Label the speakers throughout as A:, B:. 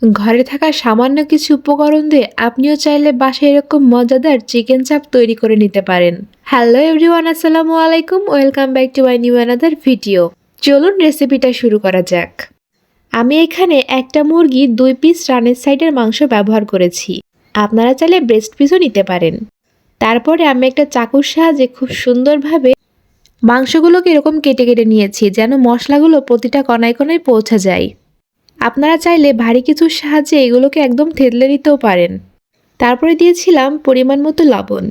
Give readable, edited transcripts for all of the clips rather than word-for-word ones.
A: ঘরে থাকা সামান্য কিছু উপকরণ দিয়ে আপনিও চাইলে বাসায় এরকম মজাদার চিকেন চাপ তৈরি করে নিতে পারেন। হ্যালো এভরিওয়ান, আসসালামু আলাইকুম, welcome back to my new another video. চলুন রেসিপিটা শুরু করা যাক। আমি এখানে একটা মুরগি 2 পিস রানের সাইডের মাংস ব্যবহার করেছি। আপনারা চাইলে ব্রেস্ট পিসও নিতে পারেন। তারপরে আমি একটা চাকুর সাহায্যে খুব সুন্দরভাবে মাংসগুলোকে এরকম কেটে কেটে নিয়েছি, যেন মশলাগুলো প্রতিটা কণায় কণায় পৌঁছে যায়। আপনারা চাইলে ভারী কিছুর সাহায্যে এগুলোকে একদম থেতলে নিতেও পারেন। তারপরে দিয়েছিলাম পরিমাণ মতো লবণ,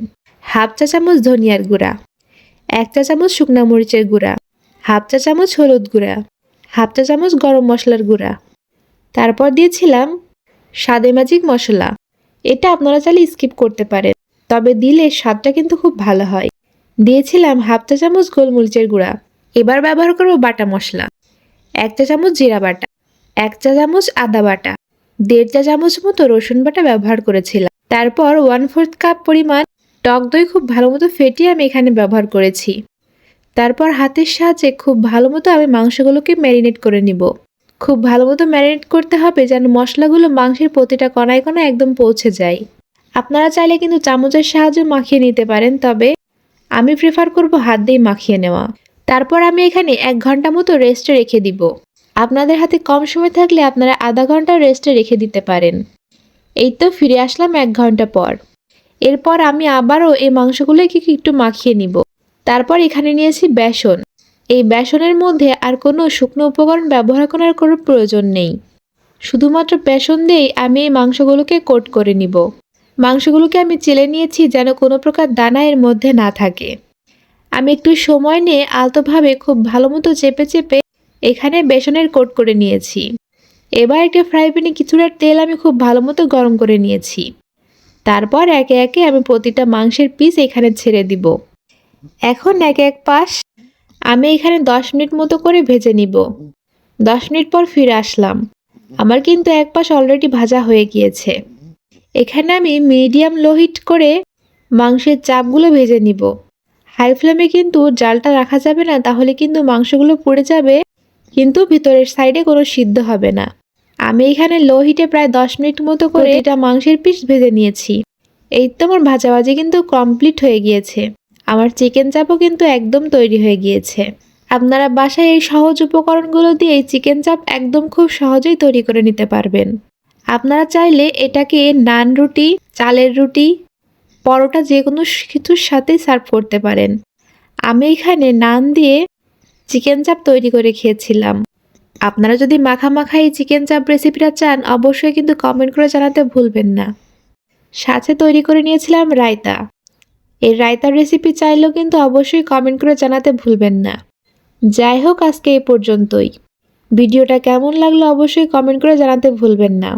A: হাফ চা চামচ ধনিয়ার গুঁড়া, 1 চা চামচ শুকনা মরিচের গুঁড়া, হাফ চা চামচ হলুদ গুঁড়া, হাফ চা চামচ গরম মশলার গুঁড়া। তারপর দিয়েছিলাম স্বাদে ম্যাজিক মশলা। এটা আপনারা চাইলে স্কিপ করতে পারেন, তবে দিলে স্বাদটা কিন্তু খুব ভালো হয়। দিয়েছিলাম হাফ চা চামচ গোলমরিচের গুঁড়া। এবার ব্যবহার করব বাটা মশলা, 1 চা চামচ জিরা বাটা, 1 চা চামচ আদা বাটা, 1.5 চা চামচ মতো রসুন বাটা ব্যবহার করেছিলাম। তারপর 1/4 কাপ পরিমাণ টক দই খুব ভালো মতো ফেটিয়ে আমি এখানে ব্যবহার করেছি। তারপর হাতের সাহায্যে খুব ভালো মতো আমি মাংসগুলোকে ম্যারিনেট করে নিব। খুব ভালো মতো ম্যারিনেট করতে হবে যেন মশলাগুলো মাংসের প্রতিটা কণায় কণায় একদম পৌঁছে যায়। আপনারা চাইলে কিন্তু চামচের সাহায্যে মাখিয়ে নিতে পারেন, তবে আমি প্রেফার করব হাত দিয়ে মাখিয়ে নেওয়া। তারপর আমি এখানে 1 ঘন্টা মতো রেস্টে রেখে দিব। আপনাদের হাতে কম সময় থাকলে আপনারা আধা ঘন্টা রেস্টে রেখে দিতে পারেন। এই তো ফিরে আসলাম 1 ঘন্টা পর। এরপর আমি আবারও এই মাংসগুলোকে একটু মাখিয়ে নিব। তারপর এখানে নিয়েছি বেসন। এই বেসনের মধ্যে আর কোনো শুকনো উপকরণ ব্যবহার করার কোনো প্রয়োজন নেই। শুধুমাত্র বেসন দিয়েই আমি এই মাংসগুলোকে কোট করে নিব। মাংসগুলোকে আমি চেলে নিয়েছি যেন কোনো প্রকার দানা এর মধ্যে না থাকে। আমি একটু সময় নিয়ে আলতোভাবে খুব ভালো মতো চেপে চেপে এখানে বেসনের কোট করে নিয়েছি। এবার একটা ফ্রাই প্যানে কিছুটা তেল আমি খুব ভালো মতো গরম করে নিয়েছি। তারপর একে একে আমি প্রতিটা মাংসের পিস এখানে ছেড়ে দিব। এখন এক এক পাশ আমি এখানে 10 মিনিট মতো করে ভেজে নিব। 10 মিনিট পর ফিরে আসলাম। আমার কিন্তু এক পাশ অলরেডি ভাজা হয়ে গিয়েছে। এখানে আমি মিডিয়াম লো হিট করে মাংসের চাপগুলো ভেজে নিব। হাই ফ্লেমে কিন্তু জালটা রাখা যাবে না, তাহলে কিন্তু মাংসগুলো পুড়ে যাবে, কিন্তু ভিতরের সাইডে কোনো সিদ্ধ হবে না। আমি এখানে লো হিটে প্রায় 10 মিনিট মতো করে এটা মাংসের পিস ভেজে নিয়েছি। এই তো আমার ভাজাভাজি কিন্তু কমপ্লিট হয়ে গিয়েছে। আমার চিকেন চাপও কিন্তু একদম তৈরি হয়ে গিয়েছে। আপনারা বাসায় এই সহজ উপকরণগুলো দিয়ে এই চিকেন চাপ একদম খুব সহজেই তৈরি করে নিতে পারবেন। আপনারা চাইলে এটাকে নান রুটি, চালের রুটি, পরোটা যে কোনো কিছুর সাথেই সার্ভ করতে পারেন। আমি এখানে নান দিয়ে চিকেন চাপ তৈরি করে খেয়েছিলাম। আপনারা যদি মাখা মাখা এই চিকেন চাপ রেসিপিটা চান, অবশ্যই কিন্তু কমেন্ট করে জানাতে ভুলবেন না। সাথে তৈরি করে নিয়েছিলাম রায়তা। এই রায়তার রেসিপি চাইলেও কিন্তু অবশ্যই কমেন্ট করে জানাতে ভুলবেন না। যাই হোক, আজকে এই পর্যন্তই। ভিডিওটা কেমন লাগলো অবশ্যই কমেন্ট করে জানাতে ভুলবেন না।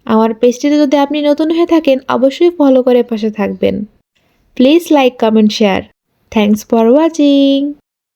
A: আমার পেজটিতে যদি আপনি নতুন হয়ে থাকেন, অবশ্যই ফলো করে পাশে থাকবেন। Please like, comment, share. Thanks for watching.